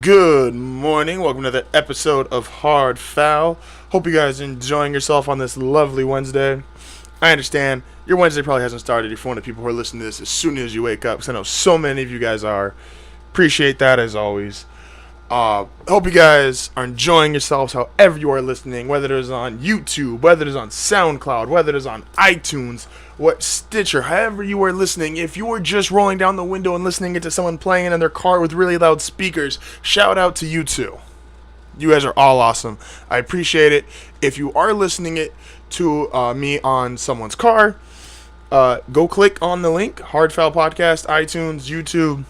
Good morning. Welcome to another episode of HardFoul. Hope you guys are enjoying yourself on this lovely Wednesday. I understand your Wednesday probably hasn't started if you're one of the people who are listening to this as soon as you wake up, because I know so many of you guys are. Appreciate that as always. Hope you guys are enjoying yourselves however you are listening, whether it is on YouTube, whether it is on SoundCloud, whether it is on iTunes, what Stitcher, however you are listening. If you are just rolling down the window and listening to someone playing in their car with really loud speakers, shout out to you too. You guys are all awesome. I appreciate it. If you are listening it to me on someone's car, go click on the link, HardFoul Podcast, iTunes, YouTube.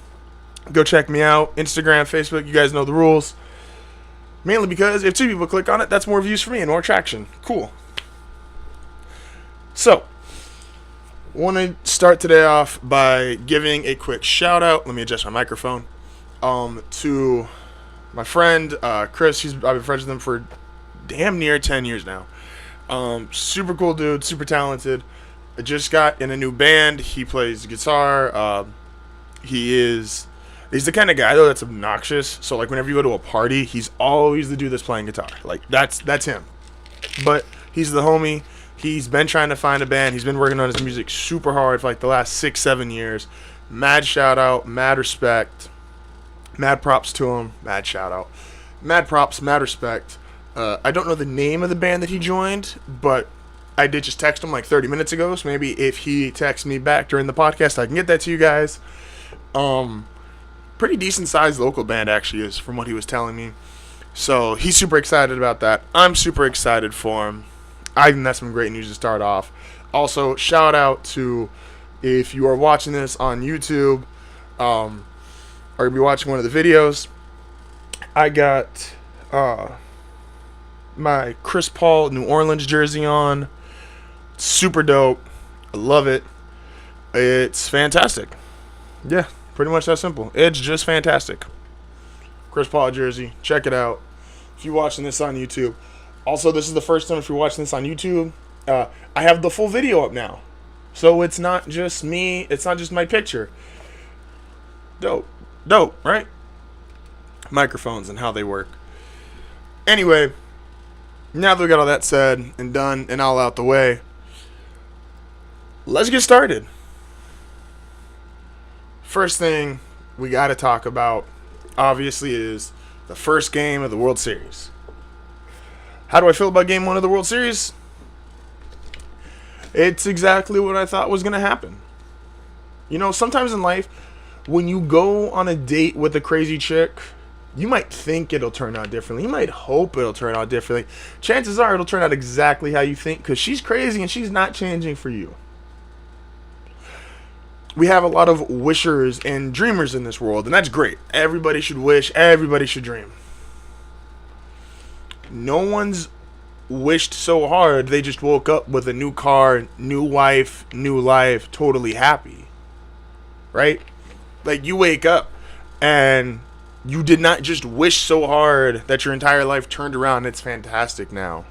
Go check me out. Instagram, Facebook, you guys know the rules. Mainly because if 2 people click on it, that's more views for me and more traction. Cool. So, want to start today off by giving a quick shout out. Let me adjust my microphone. To my friend Chris. I've been friends with him for damn near 10 years now. Super cool dude, super talented. I just got in a new band. He plays guitar. He's the kind of guy, though, that's obnoxious. So, like, whenever you go to a party, he's always the dude that's playing guitar. Like, that's him. But he's the homie. He's been trying to find a band. He's been working on his music super hard for, like, the last 6-7 years. Mad shout-out, mad respect. Mad props to him. Mad shout-out. Mad props, mad respect. I don't know the name of the band that he joined, but I did just text him, like, 30 minutes ago. So maybe if he texts me back during the podcast, I can get that to you guys. Pretty decent sized local band actually is from what he was telling me. So he's super excited about that. I'm super excited for him. I think that's some great news to start off. Also, shout out to if you are watching this on YouTube, or you'll be watching one of the videos. I got my Chris Paul New Orleans jersey on. Super dope. I love it. It's fantastic. Yeah. Pretty much that simple. It's just fantastic. Chris Paul jersey. Check it out. If you're watching this on YouTube. Also, this is the first time if you're watching this on YouTube. I have the full video up now. So it's not just me. It's not just my picture. Dope. Dope, right? Microphones and how they work. Anyway, now that we got all that said and done and all out the way, let's get started. First thing we got to talk about, obviously, is the first game of the World Series. How do I feel about Game 1 of the World Series? It's exactly what I thought was going to happen. You know, sometimes in life, when you go on a date with a crazy chick, you might think it'll turn out differently. You might hope it'll turn out differently. Chances are it'll turn out exactly how you think, because she's crazy and she's not changing for you. We have a lot of wishers and dreamers in this world, and that's great. Everybody should wish, everybody should dream. No one's wished so hard they just woke up with a new car, new wife, new life, totally happy. Right? Like, you wake up and you did not just wish so hard that your entire life turned around and it's fantastic now.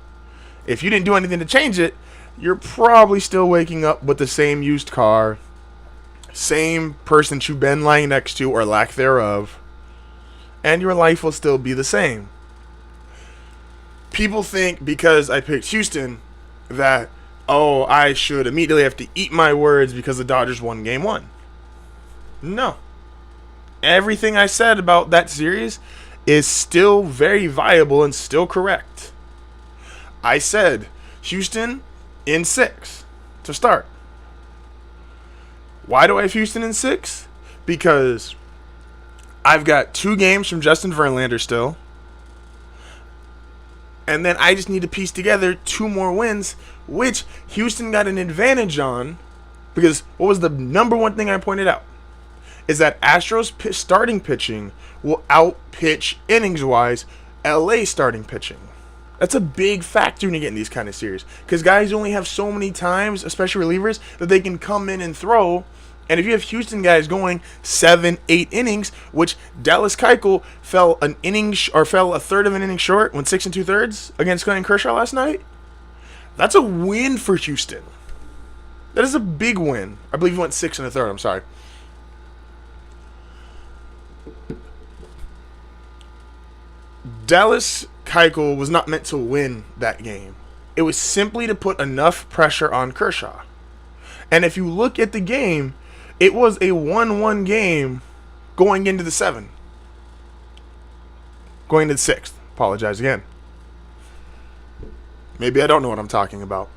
If you didn't do anything to change it, you're probably still waking up with the same used car, same person you've been lying next to or lack thereof, and your life will still be the same. People think because I picked Houston that, oh, I should immediately have to eat my words because the Dodgers won Game 1. No. Everything I said about that series is still very viable and still correct. I said Houston in 6 to start. Why do I have Houston in 6? Because I've got 2 games from Justin Verlander still. And then I just need to piece together 2 more wins, which Houston got an advantage on. Because what was the number one thing I pointed out? Is that Astros starting pitching will outpitch innings-wise LA starting pitching. That's a big factor when you get in these kind of series. Because guys only have so many times, especially relievers, that they can come in and throw. And if you have Houston guys going 7-8 innings, which Dallas Keuchel fell a third of an inning short, went 6 2/3 against Clayton Kershaw last night, that's a win for Houston. That is a big win. I believe he went 6 1/3. I'm sorry. Dallas Keuchel was not meant to win that game. It was simply to put enough pressure on Kershaw. And if you look at the game, it was a 1-1 game going into the 7th. Going into the 6th. Apologize again. Maybe I don't know what I'm talking about.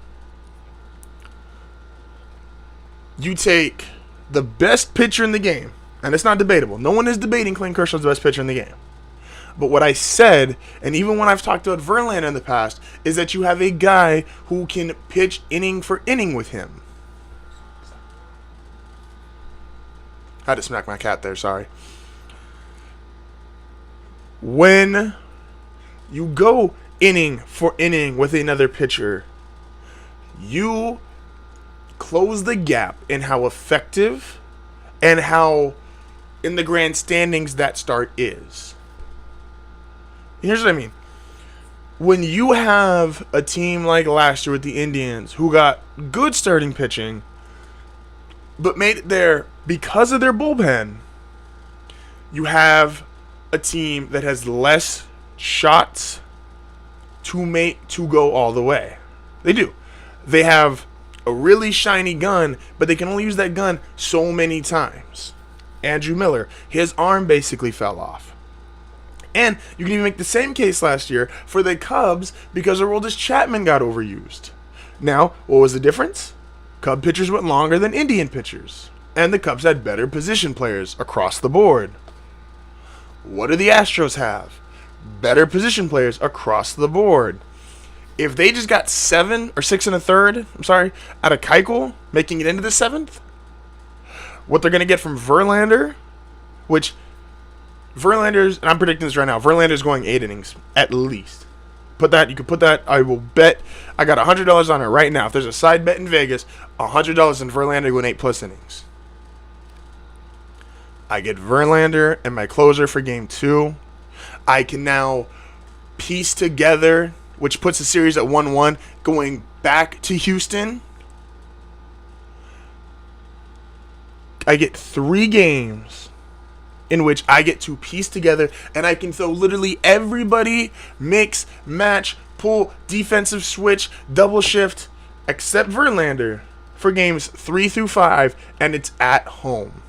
You take the best pitcher in the game, and it's not debatable. No one is debating Clayton Kershaw's the best pitcher in the game. But what I said, and even when I've talked about Verlander in the past, is that you have a guy who can pitch inning for inning with him. I had to smack my cat there, sorry. When you go inning for inning with another pitcher, you close the gap in how effective and how in the grand standings that start is. Here's what I mean. When you have a team like last year with the Indians who got good starting pitching but made it there because of their bullpen, you have a team that has less shots to go all the way. They do. They have a really shiny gun, but they can only use that gun so many times. Andrew Miller, his arm basically fell off. And you can even make the same case last year for the Cubs because Aroldis Chapman got overused. Now, what was the difference? Cub pitchers went longer than Indian pitchers, and the Cubs had better position players across the board. What do the Astros have? Better position players across the board. If they just got 7 or 6 1/3, out of Keuchel, making it into the 7th, what they're going to get from Verlander, which Verlander's, and I'm predicting this right now, Verlander's going 8 innings, at least. You can put that, I will bet, I got $100 on it right now. If there's a side bet in Vegas, $100 in Verlander going 8+ innings. I get Verlander and my closer for game 2. I can now piece together, which puts the series at 1-1, going back to Houston. I get 3 games in which I get to piece together, and I can throw literally everybody, mix, match, pull, defensive switch, double shift, except Verlander for games 3 through 5, and it's at home.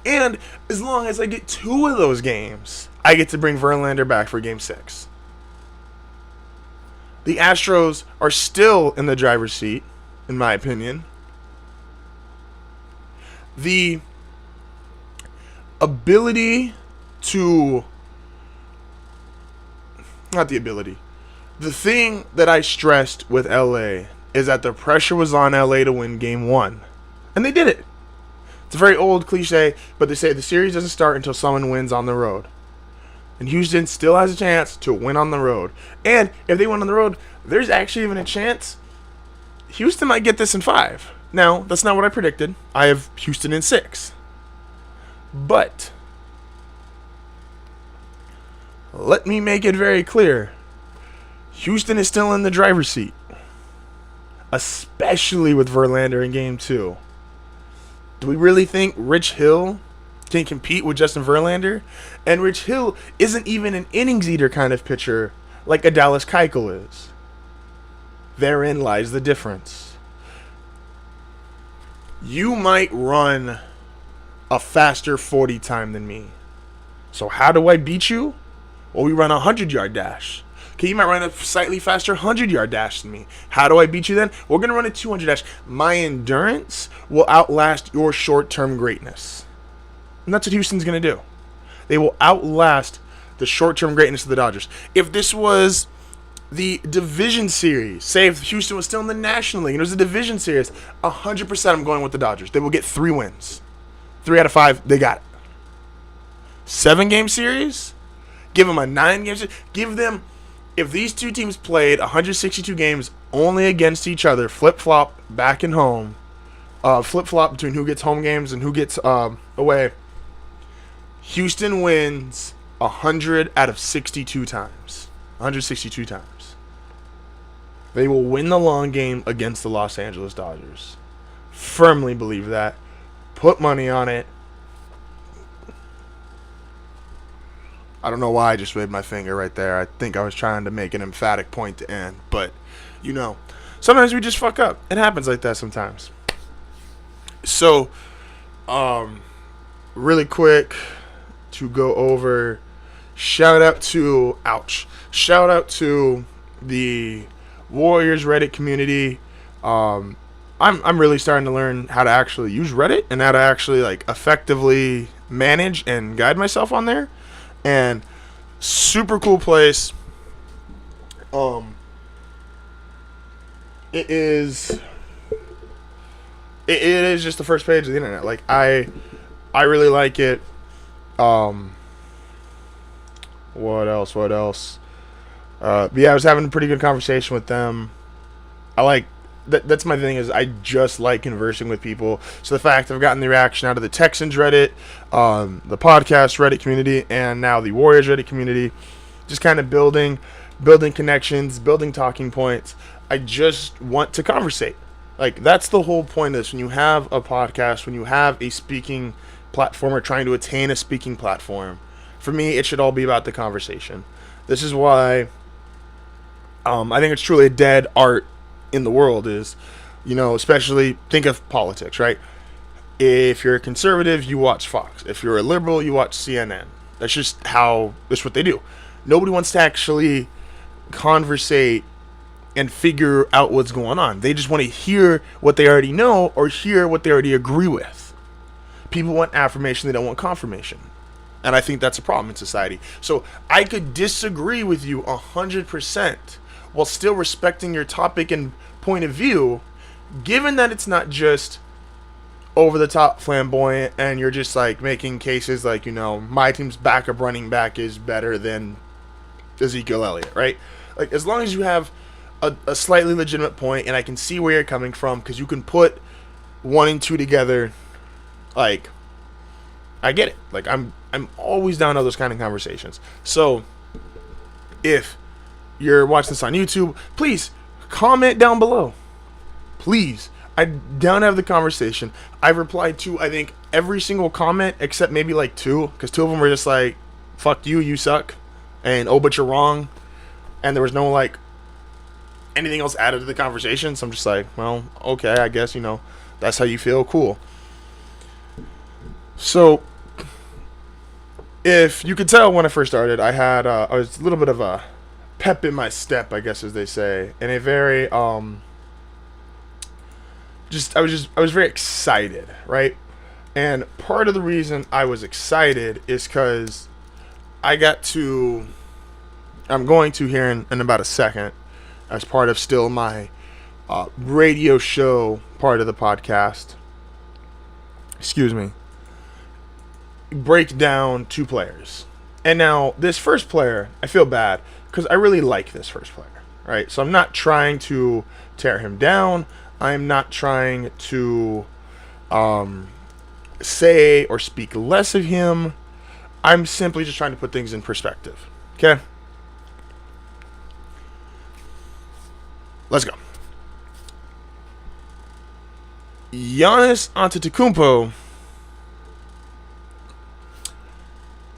And as long as I get 2 of those games, I get to bring Verlander back for game 6. The Astros are still in the driver's seat, in my opinion. The ability to... Not the ability. The thing that I stressed with LA is that the pressure was on LA to win game 1. And they did it. It's a very old cliche, but they say the series doesn't start until someone wins on the road. And Houston still has a chance to win on the road. And if they win on the road, there's actually even a chance Houston might get this in 5. Now, that's not what I predicted. I have Houston in 6. But let me make it very clear. Houston is still in the driver's seat. Especially with Verlander in game 2. Do we really think Rich Hill can compete with Justin Verlander? And Rich Hill isn't even an innings eater kind of pitcher like a Dallas Keuchel is. Therein lies the difference. You might run a faster 40 time than me. So how do I beat you? Well, we run a 100-yard dash. Okay, you might run a slightly faster 100-yard dash than me. How do I beat you then? We're going to run a 200 dash. My endurance will outlast your short-term greatness. And that's what Houston's going to do. They will outlast the short-term greatness of the Dodgers. If this was the division series, say if Houston was still in the National League and it was a division series, 100% I'm going with the Dodgers. They will get 3 wins. 3 out of 5, they got it. 7-game series? Give them a 9-game series. Give them... If these two teams played 162 games only against each other, flip-flop back and home, flip-flop between who gets home games and who gets away, Houston wins 100 out of 62 times. 162 times. They will win the long game against the Los Angeles Dodgers. Firmly believe that. Put money on it. I don't know why I just waved my finger right there. I think I was trying to make an emphatic point to end. But, sometimes we just fuck up. It happens like that sometimes. So, really quick to go over, shout out to the Warriors Reddit community. I'm really starting to learn how to actually use Reddit and how to actually effectively manage and guide myself on there. And super cool place. It is just the first page of the internet. I really like it. What else? Yeah, I was having a pretty good conversation with them. I like that's my thing, is I just like conversing with people. So the fact that I've gotten the reaction out of the Texans Reddit, the podcast Reddit community, and now the Warriors Reddit community, just kind of building connections, building talking points. I just want to conversate. That's the whole point of this. When you have a podcast, when you have a speaking platform, or trying to attain a speaking platform, for me, it should all be about the conversation. This is why I think it's truly a dead art in the world, is, especially think of politics, right? If you're a conservative, you watch Fox. If you're a liberal, you watch CNN. That's what they do. Nobody wants to actually conversate and figure out what's going on. They just want to hear what they already know or hear what they already agree with. People want affirmation, they don't want confirmation. And I think that's a problem in society. So I could disagree with you 100% while still respecting your topic and point of view, given that it's not just over the top flamboyant and you're just making cases my team's backup running back is better than Ezekiel Elliott, right? As long as you have a slightly legitimate point and I can see where you're coming from, because you can put 1 and 2 together, I get it. I'm always down to those kind of conversations. So if you're watching this on YouTube, please comment down below. Please. I'm down to have the conversation. I've replied to, I think, every single comment except maybe 2, because 2 of them were just fuck you, you suck, and oh, but you're wrong. And there was no anything else added to the conversation. So I'm just well, okay, I guess, that's how you feel. Cool. So if you could tell when I first started, I was a little bit of a pep in my step, I guess, as they say, and a very I was very excited, right? And part of the reason I was excited is because I'm going to here in about a second, as part of still my radio show part of the podcast, break down 2 players. And now this first player, I feel bad because I really like this first player, right? So I'm not trying to tear him down. I'm not trying to say or speak less of him. I'm simply just trying to put things in perspective. Okay? Let's go. Giannis Antetokounmpo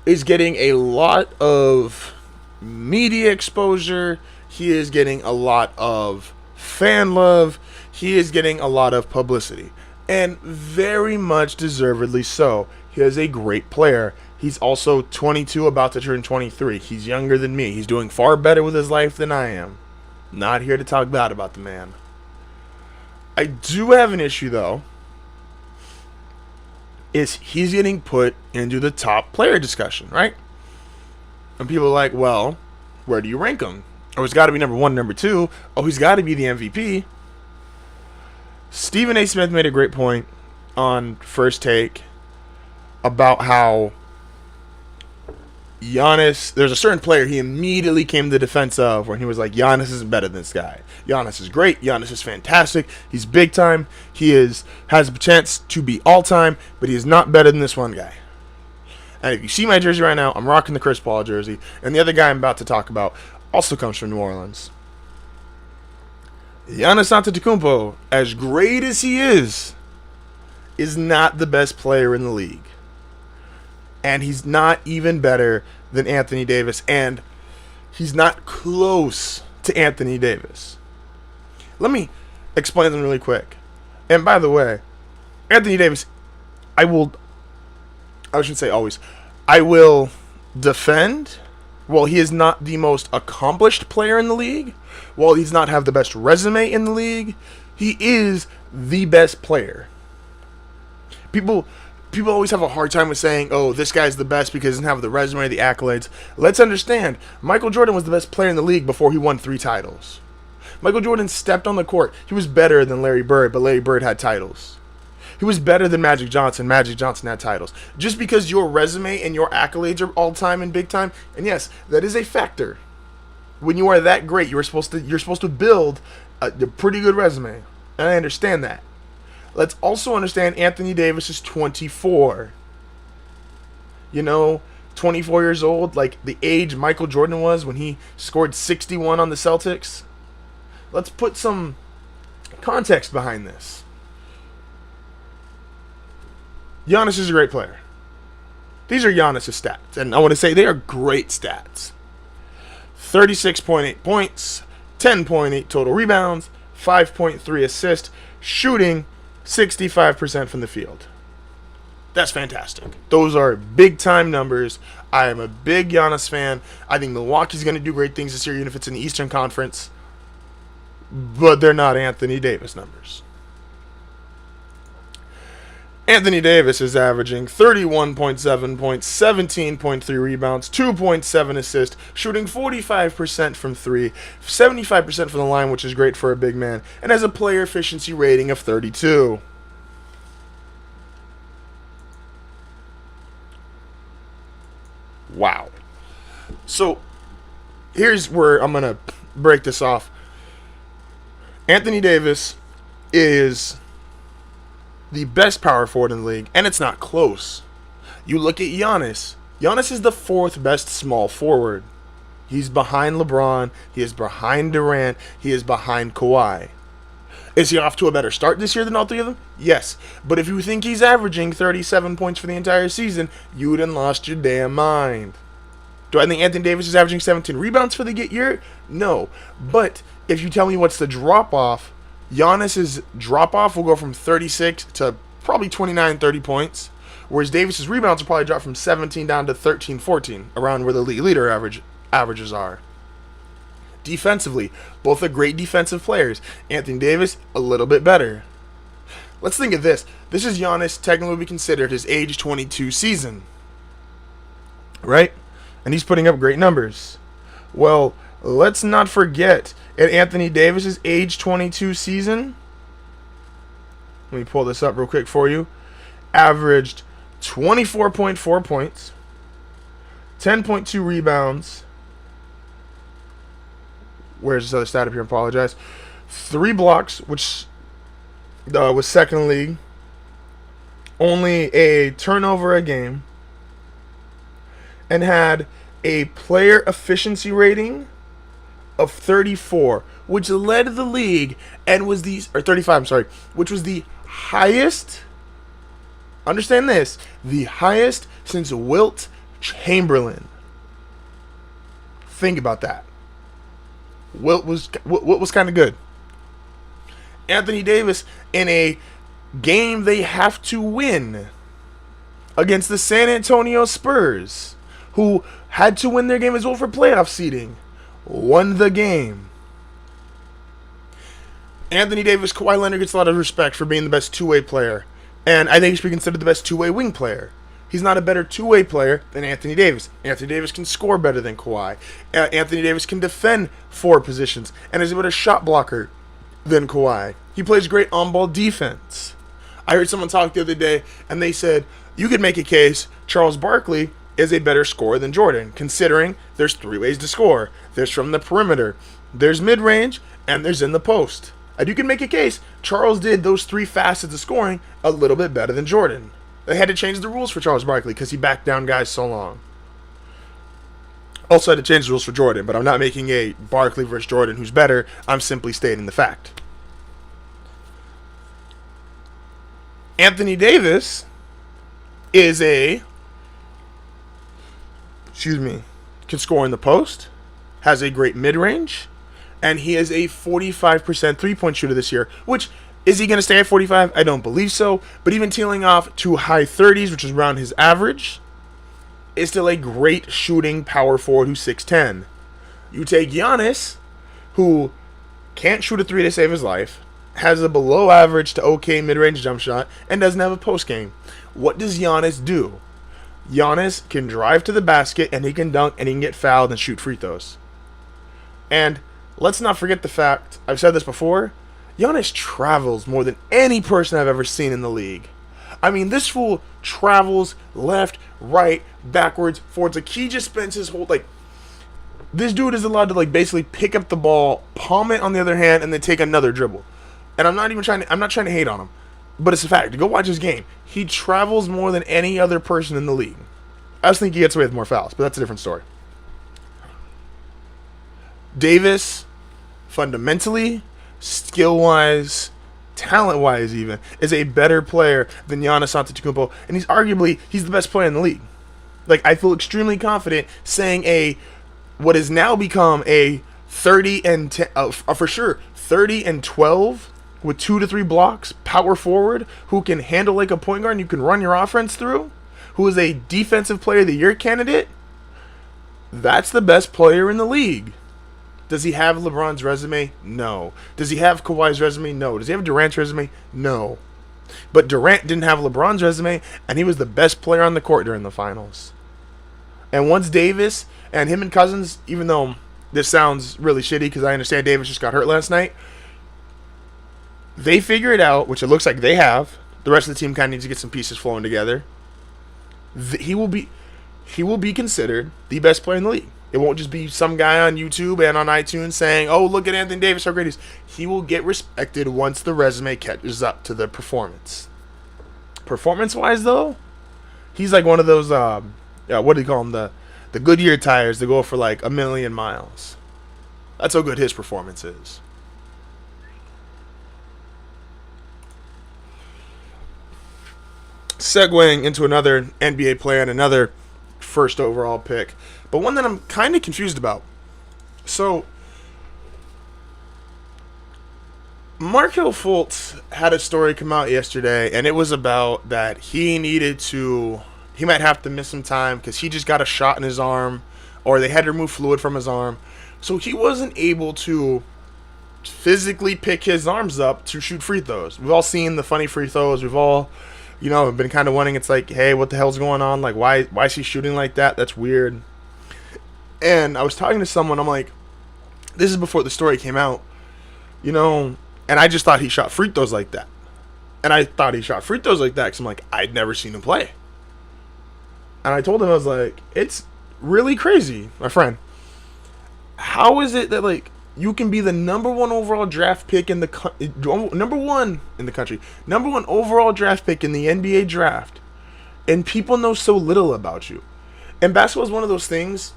is getting a lot of media exposure. He is getting a lot of fan love. He is getting a lot of publicity. And very much deservedly so. He is a great player. He's also 22, about to turn 23. He's younger than me. He's doing far better with his life than I am. Not here to talk bad about the man. I do have an issue, though, is he's getting put into the top player discussion, right? And people are like, well, where do you rank him? Oh, he's got to be number 1, number 2. Oh, he's got to be the MVP. Stephen A. Smith made a great point on First Take about how Giannis, there's a certain player he immediately came to the defense of when he was like, Giannis isn't better than this guy. Giannis is great. Giannis is fantastic. He's big time. He has a chance to be all time, but he is not better than this one guy. And if you see my jersey right now, I'm rocking the Chris Paul jersey. And the other guy I'm about to talk about also comes from New Orleans. Giannis Antetokounmpo, as great as he is not the best player in the league. And he's not even better than Anthony Davis, and he's not close to Anthony Davis. Let me explain them really quick. And by the way, Anthony Davis, I should say always, I will defend. While he is not the most accomplished player in the league, while he's not have the best resume in the league, he is the best player. People always have a hard time with saying, oh, this guy's the best because he doesn't have the resume, the accolades. Let's understand, Michael Jordan was the best player in the league before he won 3 titles. Michael Jordan stepped on the court. He was better than Larry Bird, but Larry Bird had titles. He was better than Magic Johnson. Magic Johnson had titles. Just because your resume and your accolades are all time and big time, and yes, that is a factor. When you are that great, you're supposed to build a pretty good resume, and I understand that. Let's also understand Anthony Davis is 24. 24 years old, like the age Michael Jordan was when he scored 61 on the Celtics. Let's put some context behind this. Giannis is a great player. These are Giannis' stats, and I want to say they are great stats. 36.8 points, 10.8 total rebounds, 5.3 assists, shooting 65% from the field. That's fantastic. Those are big-time numbers. I am a big Giannis fan. I think Milwaukee's going to do great things this year, even if it's in the Eastern Conference. But they're not Anthony Davis numbers. Anthony Davis is averaging 31.7 points, 17.3 rebounds, 2.7 assists, shooting 45% from 3, 75% from the line, which is great for a big man, and has a player efficiency rating of 32. Wow. So, here's where I'm going to break this off. Anthony Davis is the best power forward in the league, and it's not close. You look at Giannis. Giannis is the 4th best small forward. He's behind LeBron. He is behind Durant. He is behind Kawhi. Is he off to a better start this year than all 3 of them? Yes. But if you think he's averaging 37 points for the entire season, you done lost your damn mind. Do I think Anthony Davis is averaging 17 rebounds for the year? No. But if you tell me what's the drop-off, Giannis's drop-off will go from 36 to probably 29, 30 points, whereas Davis's rebounds will probably drop from 17 down to 13, 14, around where the league leader averages are. Defensively, both are great defensive players. Anthony Davis, a little bit better. Let's think of this. This is Giannis technically be considered his age 22 season, right? And he's putting up great numbers. Well, let's not forget, at Anthony Davis's age 22 season, let me pull this up real quick for you, averaged 24.4 points, 10.2 rebounds, where's this other stat up here? I apologize. 3 blocks, which was second in the league, only a turnover a game, and had a player efficiency rating of 34, which led the league and was 35, I'm sorry, which was the highest, understand this, the highest since Wilt Chamberlain. Think about that. Wilt was kind of good. Anthony Davis, in a game they have to win against the San Antonio Spurs, who had to win their game as well for playoff seeding, won the game. Anthony Davis, Kawhi Leonard gets a lot of respect for being the best two-way player, and I think he should be considered the best two-way wing player. He's not a better two-way player than Anthony Davis. Anthony Davis can score better than Kawhi. Anthony Davis can defend 4 positions and is a better shot blocker than Kawhi. He plays great on-ball defense. I heard someone talk the other day, and they said, you could make a case Charles Barkley is a better scorer than Jordan, considering there's 3 ways to score. There's from the perimeter, there's mid-range, and there's in the post. And you can make a case Charles did those 3 facets of scoring a little bit better than Jordan. They had to change the rules for Charles Barkley because he backed down guys so long. Also had to change the rules for Jordan, but I'm not making a Barkley versus Jordan who's better. I'm simply stating the fact. Anthony Davis is a excuse me, can score in the post, has a great mid-range, and he is a 45% three-point shooter this year, which, is he going to stay at 45? I don't believe so, but even tailing off to high 30s, which is around his average, is still a great shooting power forward who's 6'10". You take Giannis, who can't shoot a three to save his life, has a below average to okay mid-range jump shot, and doesn't have a post game. What does Giannis do? Giannis can drive to the basket, and he can dunk, and he can get fouled and shoot free throws. And let's not forget the fact, I've said this before, Giannis travels more than any person I've ever seen in the league. I mean, this fool travels left, right, backwards, forwards. Like, he just spends his whole, like, this dude is allowed to, like, basically pick up the ball, palm it on the other hand, and then take another dribble. And I'm not trying to hate on him, but it's a fact. Go watch his game. He travels more than any other person in the league. I just think he gets away with more fouls, but that's a different story. Davis, fundamentally, skill-wise, talent-wise even, is a better player than Giannis Antetokounmpo, and he's the best player in the league. Like, I feel extremely confident saying what has now become a 30 and 10, for sure, 30 and 12 with 2 to 3 blocks, power forward, who can handle like a point guard and you can run your offense through, who is a defensive player of the year candidate. That's the best player in the league. Does he have LeBron's resume? No. Does he have Kawhi's resume? No. Does he have Durant's resume? No. But Durant didn't have LeBron's resume, and he was the best player on the court during the finals. And once Davis and him and Cousins, even though this sounds really shitty because I understand Davis just got hurt last night, they figure it out, which it looks like they have. The rest of the team kind of needs to get some pieces flowing together. He will be considered the best player in the league. It won't just be some guy on YouTube and on iTunes saying, "Oh, look at Anthony Davis, how great he is." He will get respected once the resume catches up to the performance. Performance-wise, though, he's like one of those, what do you call them, the Goodyear tires that go for like 1,000,000 miles. That's how good his performance is. Segueing into another NBA player and another first overall pick, but one that I'm kind of confused about. So, Markelle Fultz had a story come out yesterday, and it was about that he might have to miss some time because he just got a shot in his arm, or they had to remove fluid from his arm. So he wasn't able to physically pick his arms up to shoot free throws. We've all seen the funny free throws. We've all, been kind of wondering, it's like, hey, what the hell's going on? Like, why is he shooting like that? That's weird. And I was talking to someone, I'm like, this is before the story came out, and I just thought he shot free throws like that. And I thought he shot free throws like that because I'm like, I'd never seen him play. And I told him, I was like, it's really crazy, my friend. How is it that, like, you can be the number one overall draft pick in the number one overall draft pick in the NBA draft, and people know so little about you? And basketball is one of those things.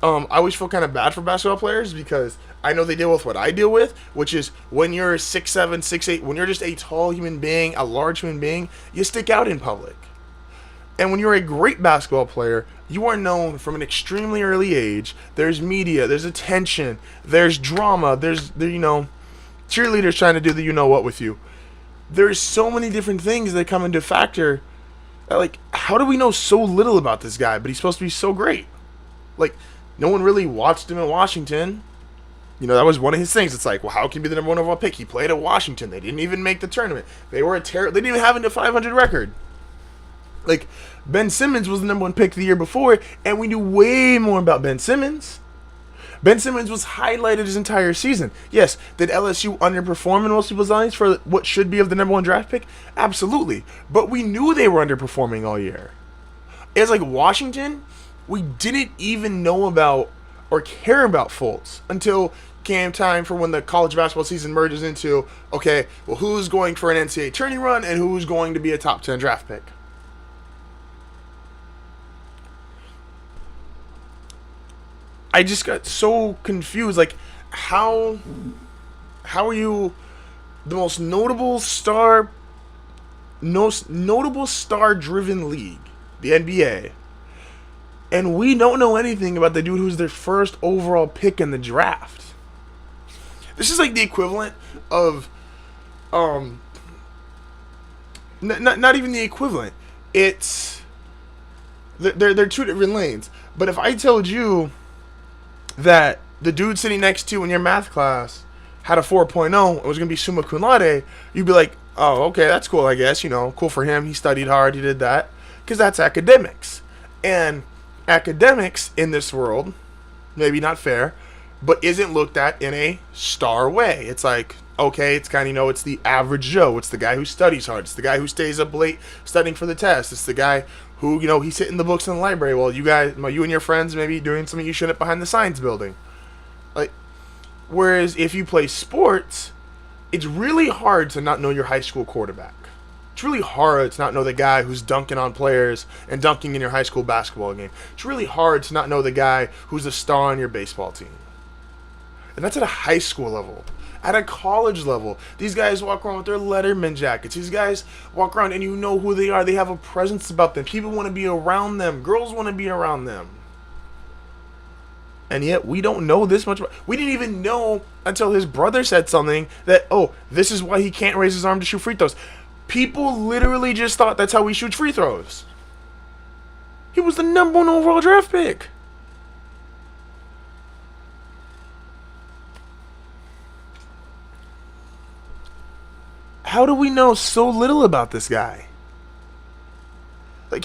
I always feel kind of bad for basketball players because I know they deal with what I deal with, which is when you're 6'7", 6'8", when you're just a tall human being, a large human being, you stick out in public. And when you're a great basketball player, you are known from an extremely early age. There's media, there's attention, there's drama, there's cheerleaders trying to do the you-know-what with you. There's so many different things that come into factor. Like, how do we know so little about this guy, but he's supposed to be so great? Like, no one really watched him in Washington. That was one of his things. It's like, well, how can he be the number one overall pick? He played at Washington. They didn't even make the tournament. They didn't even have a 500 record. Like, Ben Simmons was the number one pick the year before, and we knew way more about Ben Simmons. Ben Simmons was highlighted his entire season. Yes, did LSU underperform in most people's eyes for what should be of the number one draft pick? Absolutely. But we knew they were underperforming all year. It's like Washington, we didn't even know about or care about Fultz until came time for when the college basketball season merges into, okay, well, who's going for an NCAA tourney run and who's going to be a top 10 draft pick? I just got so confused. Like, how are you the most notable star-driven league, the NBA, And we don't know anything about the dude who's their first overall pick in the draft. This is like the equivalent of, not even the equivalent. It's, they're two different lanes. But if I told you that the dude sitting next to you in your math class had a 4.0 and was going to be summa cum laude, you'd be like, oh, okay, that's cool, I guess. Cool for him. He studied hard. He did that. Because that's academics. And academics in this world, maybe not fair, but isn't looked at in a star way. It's like, okay, it's kind of, it's the average Joe. It's the guy who studies hard. It's the guy who stays up late studying for the test. It's the guy who, he's hitting the books in the library while you and your friends maybe doing something you shouldn't behind the science building. Like, whereas if you play sports, it's really hard to not know your high school quarterback. It's really hard to not know the guy who's dunking on players and dunking in your high school basketball game. It's really hard to not know the guy who's a star on your baseball team. And that's at a high school level. At a college level, these guys walk around with their Letterman jackets. These guys walk around and you know who they are. They have a presence about them. People want to be around them. Girls want to be around them. And yet we don't know this much. We didn't even know until his brother said something that, oh, this is why he can't raise his arm to shoot free throws. People literally just thought that's how he shoots free throws. He was the number 1 overall draft pick. How do we know so little about this guy? Like,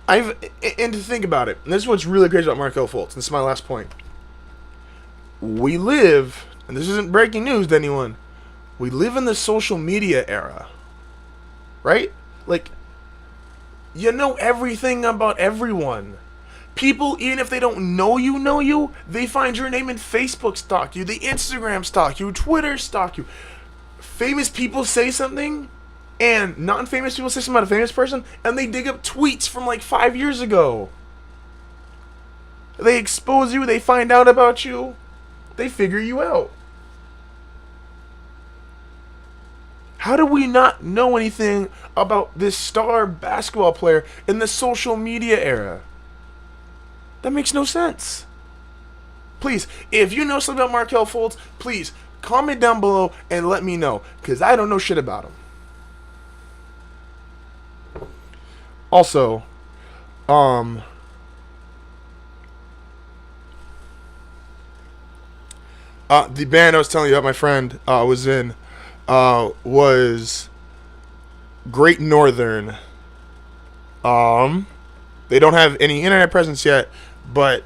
and to think about it, and this is what's really crazy about Markelle Fultz, and this is my last point. We live, and this isn't breaking news to anyone, we live in the social media era. Right? Like, you know everything about everyone. People, even if they don't know you, they find your name in Facebook stalk you, they Instagram stalk you, Twitter stalk you. Famous people say something, and non-famous people say something about a famous person, and they dig up tweets from like 5 years ago. They expose you, they find out about you, they figure you out. How do we not know anything about this star basketball player in the social media era? That makes no sense. Please, if you know something about Markelle Fultz, please comment down below and let me know, because I don't know shit about him. Also, the band I was telling you about my friend was in was Great Northern. They don't have any internet presence yet, but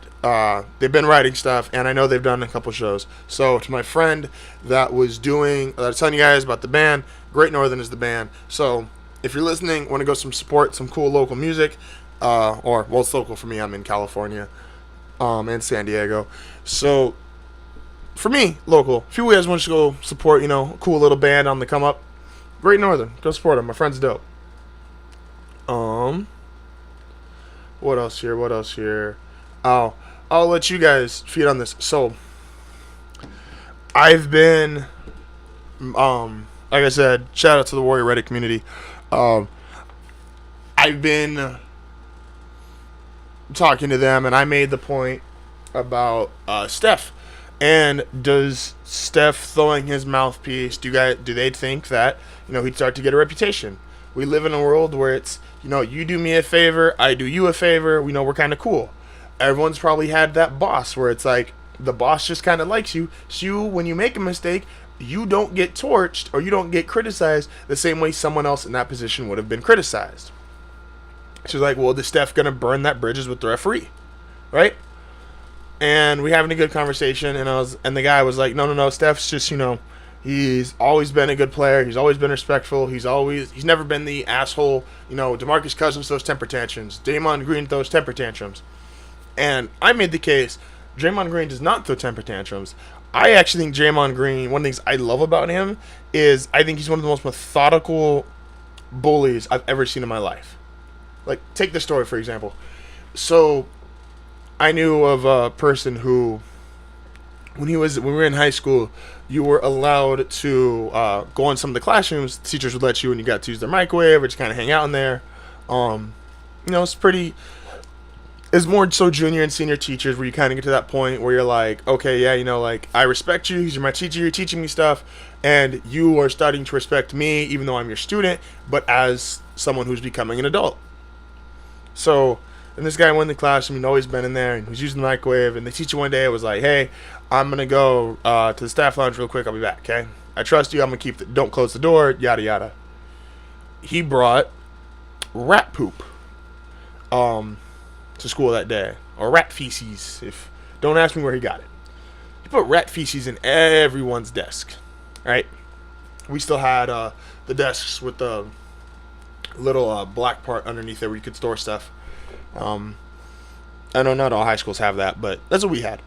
they've been writing stuff, and I know they've done a couple shows. So to my friend that was telling you guys about the band, Great Northern is the band. So if you're listening, want to go support some cool local music, or well, it's local for me. I'm in California, and San Diego. So for me, local. If you guys want to go support, a cool little band on the come up, Great Northern, go support them. My friend's dope. What else here? I'll let you guys feed on this. So, I've been, like I said, shout out to the Warrior Reddit community. I've been talking to them, and I made the point about Steph. And does Steph throwing his mouthpiece, do they think that, he'd start to get a reputation? We live in a world where it's, you do me a favor, I do you a favor, we know we're kind of cool. Everyone's probably had that boss where it's like, the boss just kind of likes you, so when you make a mistake, you don't get torched or you don't get criticized the same way someone else in that position would have been criticized. She's like, well, is Steph going to burn that bridges with the referee? Right? And we having a good conversation, and the guy was like, no, Steph's just, he's always been a good player, he's always been respectful, he's never been the asshole, DeMarcus Cousins throws temper tantrums, Draymond Green throws temper tantrums. And I made the case, Draymond Green does not throw temper tantrums. I actually think Draymond Green, one of the things I love about him is I think he's one of the most methodical bullies I've ever seen in my life. Like, take this story, for example. So, I knew of a person who, when we were in high school, you were allowed to go in some of the classrooms. Teachers would let you, and you got to use their microwave or just kind of hang out in there. It's pretty It's more so junior and senior teachers where you kind of get to that point where you're like, okay, yeah, like I respect you because you're my teacher, you're teaching me stuff, and you are starting to respect me even though I'm your student, but as someone who's becoming an adult. So, and this guy went in the classroom, he'd always been in there, and he was using the microwave, and the teacher one day was like, hey, I'm going to go to the staff lounge real quick, I'll be back, okay? I trust you, I'm going to don't close the door, yada yada. He brought rat poop to school that day, or rat feces. Don't ask me where he got it. He put rat feces in everyone's desk. Right? We still had the desks with the little black part underneath there where you could store stuff. I know not all high schools have that, but that's what we had.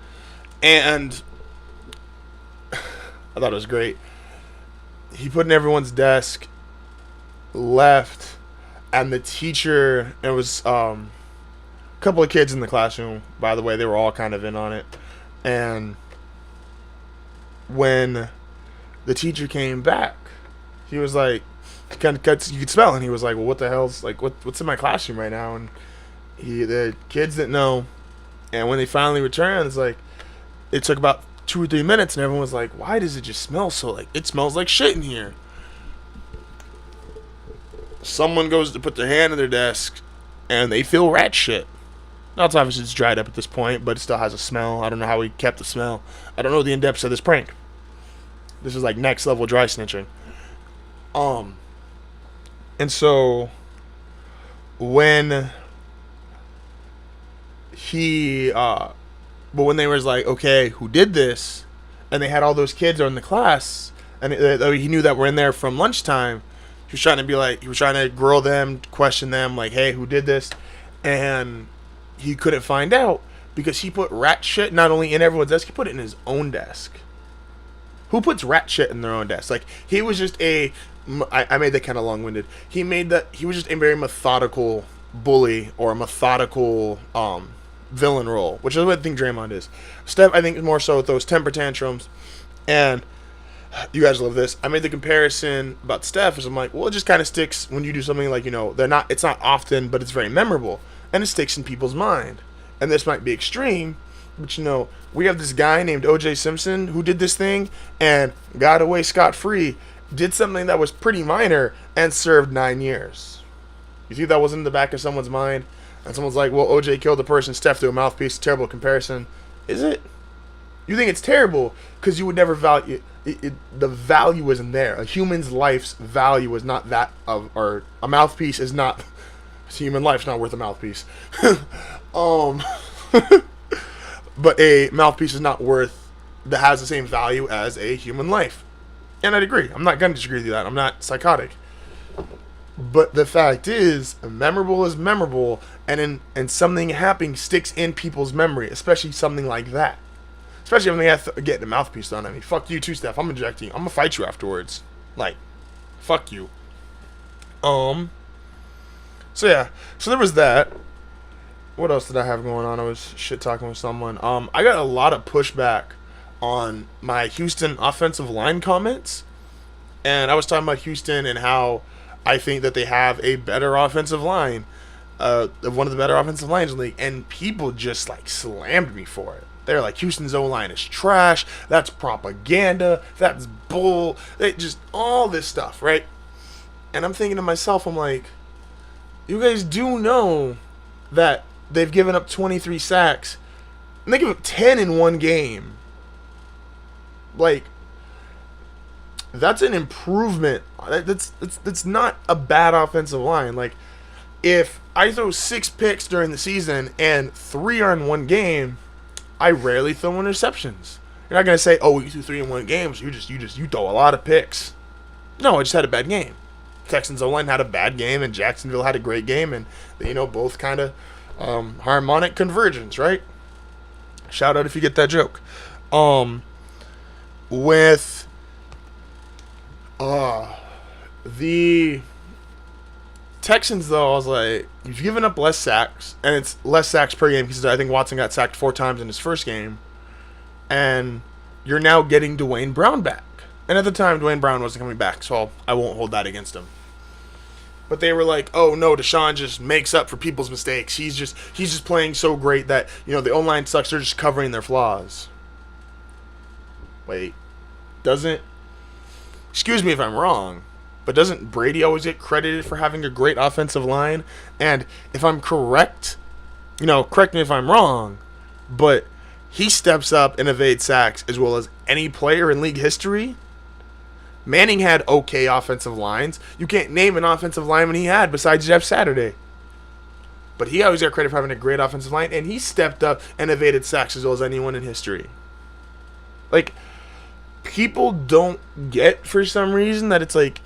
And I thought it was great. He put in everyone's desk, left, and the teacher, it was couple of kids in the classroom, by the way, they were all kind of in on it. And when the teacher came back, he was like, kind of you could smell, and he was like, well, what the hell's like what's in my classroom right now? And the kids didn't know, and when they finally returned, it's like it took about 2 or 3 minutes, and everyone was like, why does it just smell so like it smells like shit in here? Someone goes to put their hand in their desk and they feel rat shit. Now it's obviously it's dried up at this point, but it still has a smell. I don't know how he kept the smell. I don't know the in-depths of this prank. This is like next level dry snitching. And so when when they was like, okay, who did this? And they had all those kids in the class, and he knew that we're in there from lunchtime. He was trying to grill them, question them, like, hey, who did this? And he couldn't find out because he put rat shit not only in everyone's desk, he put it in his own desk. Who puts rat shit in their own desk? Like, he was just I made that kind of long-winded. He was just a very methodical bully or a methodical villain role, which is what I think Draymond is. Steph, I think, is more so with those temper tantrums. And you guys love this. I made the comparison about Steph, as I'm like, well, it just kind of sticks when you do something like, it's not often, but it's very memorable. And it sticks in people's mind. And this might be extreme, but we have this guy named O.J. Simpson who did this thing and got away scot-free, did something that was pretty minor, and served 9 years. You think that wasn't in the back of someone's mind? And someone's like, well, O.J. killed a person, Steph threw a mouthpiece, terrible comparison. Is it? You think it's terrible because you would never value it. The value isn't there. A human's life's value is not that of, or a mouthpiece is not. Human life's not worth a mouthpiece. But a mouthpiece is not worth, that has the same value as a human life. And I'd agree. I'm not going to disagree with you that. I'm not psychotic. But the fact is memorable, and something happening sticks in people's memory, especially something like that. Especially when they have to get the mouthpiece done. I mean, fuck you too, Steph. I'm injecting you. I'm going to fight you afterwards. Like, fuck you. So yeah, so there was that. What else did I have going on? I was shit talking with someone. I got a lot of pushback on my Houston offensive line comments, and I was talking about Houston and how I think that they have a better offensive line, one of the better offensive lines in the league, and people just like slammed me for it. They're like, Houston's O-line is trash. That's propaganda. That's bull. They just all this stuff, right? And I'm thinking to myself, I'm like, you guys do know that they've given up 23 sacks, and they give up 10 in one game. Like, that's an improvement. That's not a bad offensive line. Like, if I throw 6 picks during the season and 3 are in one game, I rarely throw interceptions. You're not gonna say, "Oh, you threw 3 in one game, so you throw a lot of picks." No, I just had a bad game. Texans O-line had a bad game, and Jacksonville had a great game, and both kind of harmonic convergence, right? Shout out if you get that joke. With the Texans, though, I was like, you've given up less sacks, and it's less sacks per game because I think Watson got sacked 4 times in his first game, and you're now getting Dwayne Brown back. And at the time, Dwayne Brown wasn't coming back, so I won't hold that against him. but they were like, oh no, Deshaun just makes up for people's mistakes. He's just playing so great that, the O-line sucks. They're just covering their flaws. Wait, excuse me if I'm wrong, but doesn't Brady always get credited for having a great offensive line? And if I'm correct, correct me if I'm wrong, but he steps up and evades sacks as well as any player in league history. Manning had okay offensive lines. You can't name an offensive lineman he had besides Jeff Saturday. But he always got credit for having a great offensive line, and he stepped up and evaded sacks as well as anyone in history. Like, people don't get, for some reason, that it's like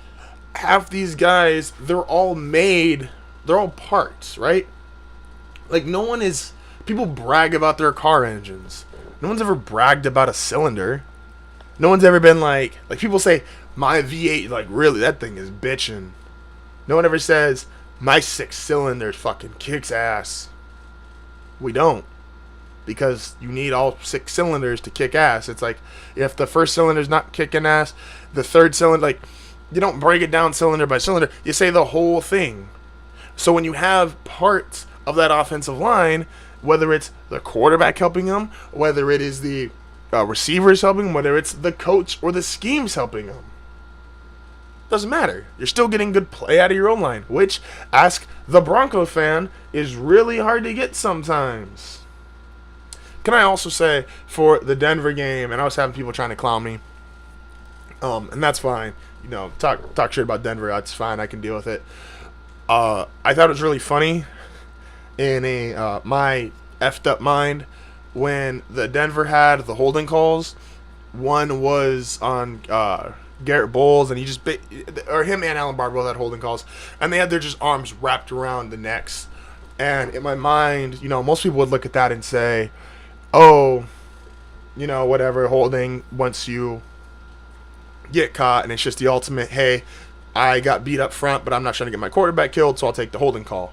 half these guys, they're all parts, right? Like, people brag about their car engines. No one's ever bragged about a cylinder. No one's ever been like people say, my V8, like, really, that thing is bitching. No one ever says, my 6-cylinder fucking kicks ass. We don't. Because you need all 6 cylinders to kick ass. It's like, if the first cylinder's not kicking ass, the third cylinder, like, you don't break it down cylinder by cylinder. You say the whole thing. So when you have parts of that offensive line, whether it's the quarterback helping them, whether it is the receivers helping them, whether it's the coach or the schemes helping them, doesn't matter. You're still getting good play out of your own line, which, ask the Bronco fan, is really hard to get sometimes. Can I also say, for the Denver game, and I was having people trying to clown me, and that's fine. Talk shit about Denver, that's fine. I can deal with it. I thought it was really funny in my effed up mind when the Denver had the holding calls. One was on Garrett Bowles, and him and Alan Barber both had holding calls, and they had their just arms wrapped around the necks. And in my mind, most people would look at that and say, oh, whatever, holding once you get caught, and it's just the ultimate, hey, I got beat up front, but I'm not trying to get my quarterback killed, so I'll take the holding call.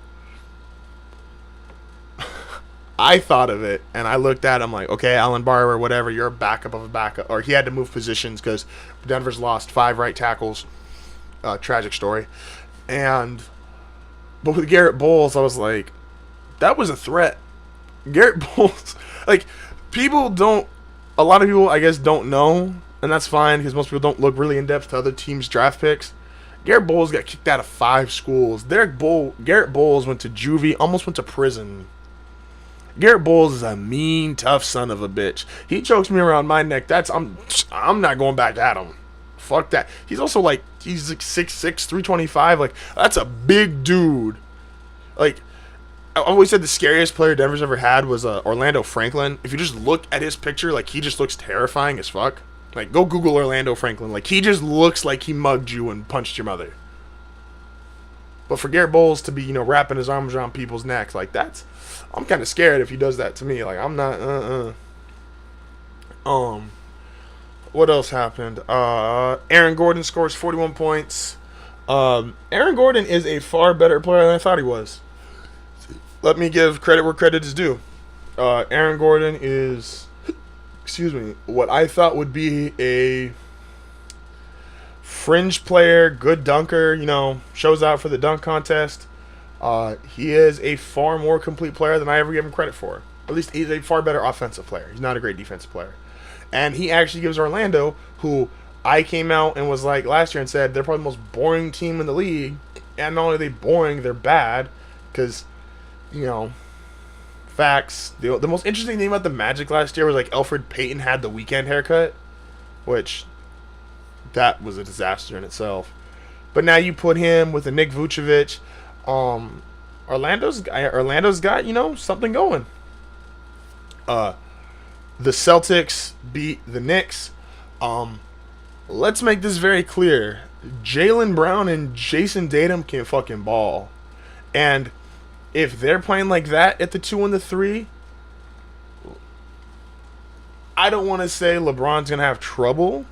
I thought of it, and I looked at him like, okay, Alan Barber, whatever, you're a backup of a backup. Or he had to move positions because Denver's lost 5 right tackles. Tragic story. But with Garrett Bowles, I was like, that was a threat. Garrett Bowles, like, a lot of people, I guess, don't know, and that's fine because most people don't look really in-depth to other teams' draft picks. Garrett Bowles got kicked out of 5 schools. Garrett Bowles went to juvie, almost went to prison. Garrett Bowles is a mean, tough son of a bitch. He chokes me around my neck. I'm not going back at him. Fuck that. He's also he's 6'6", 325. Like, that's a big dude. Like, I always said the scariest player Denver's ever had was Orlando Franklin. If you just look at his picture, like, he just looks terrifying as fuck. Like, go Google Orlando Franklin. Like, he just looks like he mugged you and punched your mother. But for Garrett Bowles to be, wrapping his arms around people's necks, like, I'm kind of scared if he does that to me. Like, I'm not, what else happened? Aaron Gordon scores 41 points. Aaron Gordon is a far better player than I thought he was. Let me give credit where credit is due. Aaron Gordon is, what I thought would be a fringe player, good dunker, shows out for the dunk contest. He is a far more complete player than I ever gave him credit for. At least he's a far better offensive player. He's not a great defensive player. And he actually gives Orlando, who I came out and was like last year and said they're probably the most boring team in the league. And not only are they boring, they're bad. Because, facts. The most interesting thing about the Magic last year was Elfrid Payton had the weekend haircut. Which, that was a disaster in itself. But now you put him with a Nick Vucevic. Orlando's got, something going. The Celtics beat the Knicks. Let's make this very clear. Jaylen Brown and Jason Tatum can fucking ball. And if they're playing like that at the 2 and the 3, I don't want to say LeBron's going to have trouble,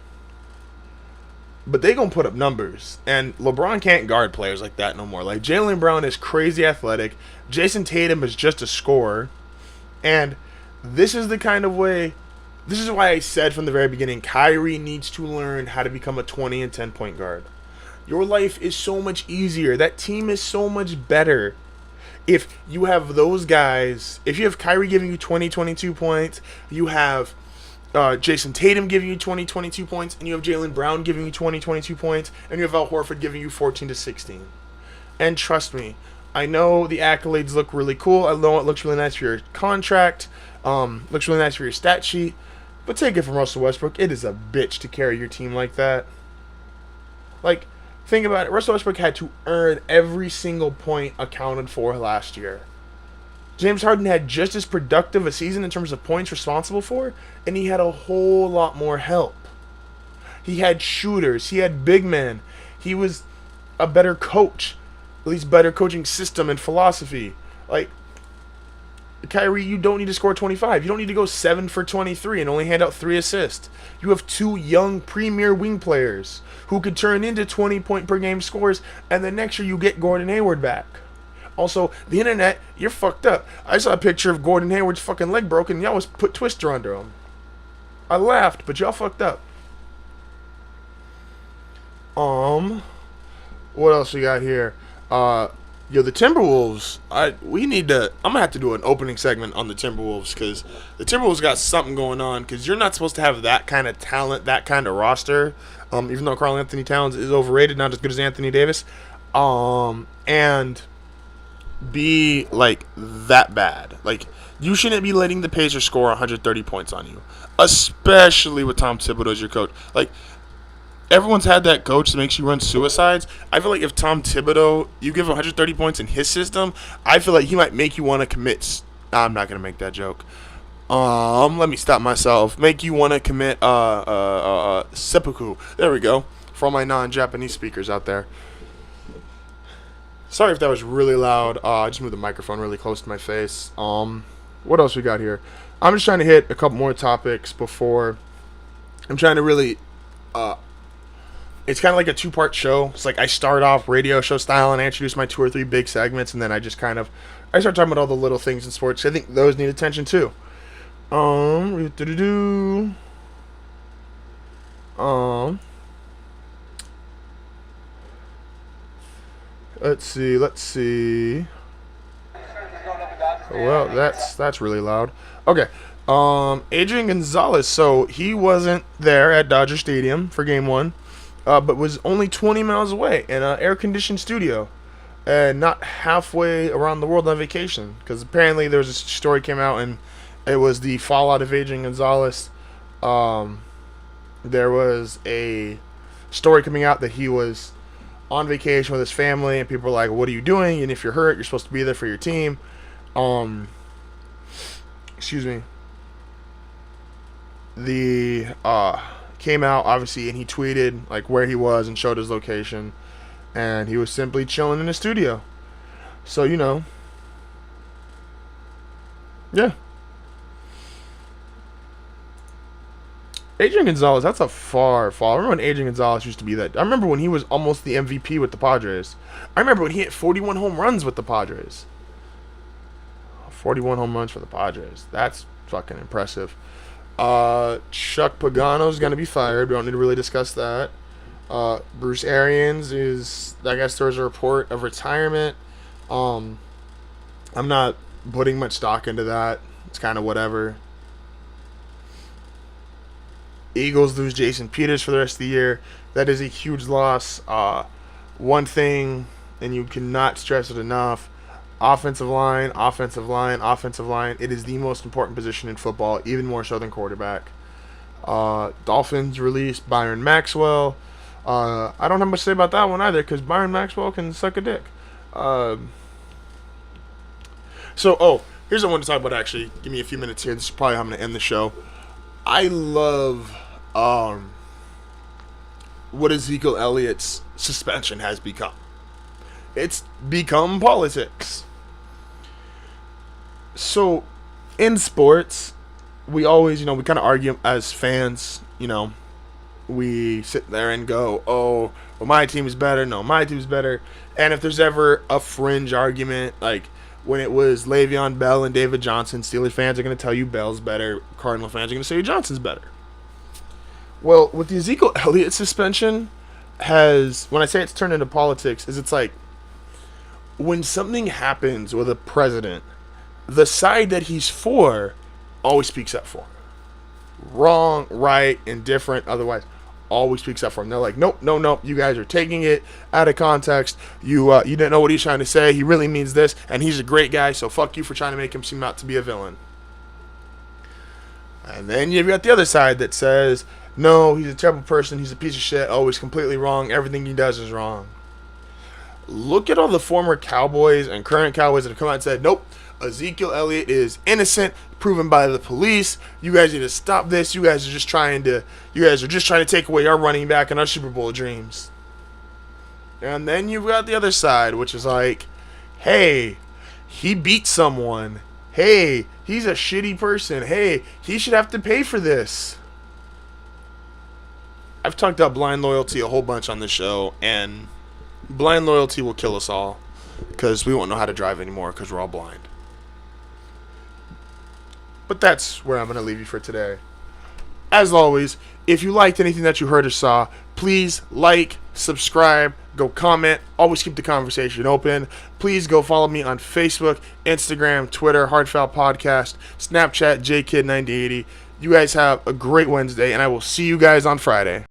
but they going to put up numbers. And LeBron can't guard players like that no more. Like, Jaylen Brown is crazy athletic. Jason Tatum is just a scorer. And this is the kind of way... This is why I said from the very beginning, Kyrie needs to learn how to become a 20 and 10 point guard. Your life is so much easier. That team is so much better. If you have those guys, if you have Kyrie giving you 20, 22 points, you have Jason Tatum giving you 20, 22 points, and you have Jaylen Brown giving you 20, 22 points, and you have Al Horford giving you 14 to 16. And trust me, I know the accolades look really cool. I know it looks really nice for your contract, looks really nice for your stat sheet, but take it from Russell Westbrook. It is a bitch to carry your team like that. Like, think about it. Russell Westbrook had to earn every single point accounted for last year. James Harden had just as productive a season in terms of points responsible for, and he had a whole lot more help. He had shooters. He had big men. He was a better coach, at least better coaching system and philosophy. Like, Kyrie, you don't need to score 25. You don't need to go 7 for 23 and only hand out 3 assists. You have 2 young premier wing players who could turn into 20-point per game scores, and then next year you get Gordon Hayward back. Also, the internet, you're fucked up. I saw a picture of Gordon Hayward's fucking leg broken, and y'all was put Twister under him. I laughed, but y'all fucked up. What else we got here? The Timberwolves. I'm gonna have to do an opening segment on the Timberwolves because the Timberwolves got something going on. Because you're not supposed to have that kind of talent, that kind of roster. Even though Karl Anthony Towns is overrated, not as good as Anthony Davis, and be like that bad. Like, you shouldn't be letting the Pacers score 130 points on you, especially with Tom Thibodeau as your coach. Like, everyone's had that coach that makes you run suicides. I feel like if Tom Thibodeau, you give 130 points in his system, I feel like he might make you want to commit. I'm not gonna make that joke. Let me stop myself. Make you want to commit seppuku. There we go. For all my non-Japanese speakers out there. Sorry if that was really loud. I just moved the microphone really close to my face. What else we got here? I'm just trying to hit a couple more topics before. I'm trying to really. It's kind of like a 2-part show. It's like I start off radio show style and I introduce my 2 or 3 big segments, and then I just I start talking about all the little things in sports. I think those need attention too. Let's see. Well, that's really loud. Okay. Adrian Gonzalez. So he wasn't there at Dodger Stadium for Game 1, but was only 20 miles away in an air-conditioned studio, and not halfway around the world on vacation. Because apparently there was a story came out, and it was the fallout of Adrian Gonzalez. There was a story coming out that he was on vacation with his family, and people were like, "What are you doing? And if you're hurt, you're supposed to be there for your team." Excuse me. The came out obviously, and he tweeted like where he was and showed his location, and he was simply chilling in the studio. So yeah. Adrian Gonzalez, that's a far fall. I remember when Adrian Gonzalez used to be that. I remember when he was almost the MVP with the Padres. I remember when he hit 41 home runs with the Padres. 41 home runs for the Padres. That's fucking impressive. Chuck Pagano's going to be fired. We don't need to really discuss that. Bruce Arians is, I guess there was a report of retirement. I'm not putting much stock into that. It's kind of whatever. Eagles lose Jason Peters for the rest of the year. That is a huge loss. One thing, and you cannot stress it enough, offensive line. It is the most important position in football, even more so than quarterback. Dolphins released Byron Maxwell. I don't have much to say about that one either, because Byron Maxwell can suck a dick. Here's what I want to talk about actually. Give me a few minutes here. This is probably how I'm going to end the show. I love what Ezekiel Elliott's suspension has become. It's become politics. So, in sports, we always, we kind of argue as fans, we sit there and go, oh, well, my team is better. No, my team is better. And if there's ever a fringe argument, like when it was Le'Veon Bell and David Johnson, Steelers fans are going to tell you Bell's better. Cardinal fans are going to say Johnson's better. Well, with the Ezekiel Elliott suspension, has, when I say it's turned into politics, is it's like when something happens with a president, the side that he's for always speaks up for him. Wrong, right, indifferent, otherwise, always speaks up for him. They're like, nope, no, nope, you guys are taking it out of context. You didn't know what he's trying to say. He really means this, and he's a great guy, so fuck you for trying to make him seem out to be a villain. And then you've got the other side that says, no, he's a terrible person, he's a piece of shit, always completely wrong, everything he does is wrong. Look at all the former Cowboys and current Cowboys that have come out and said, nope, Ezekiel Elliott is innocent, proven by the police. You guys need to stop this. You guys are just trying to take away our running back and our Super Bowl dreams. And then you've got the other side, which is like, hey, he beat someone. Hey, he's a shitty person. Hey, he should have to pay for this. I've talked about blind loyalty a whole bunch on this show, and blind loyalty will kill us all because we won't know how to drive anymore because we're all blind. But that's where I'm going to leave you for today. As always, if you liked anything that you heard or saw, please like, subscribe, go comment. Always keep the conversation open. Please go follow me on Facebook, Instagram, Twitter, HardFoul Podcast, Snapchat, JKid9080. You guys have a great Wednesday, and I will see you guys on Friday.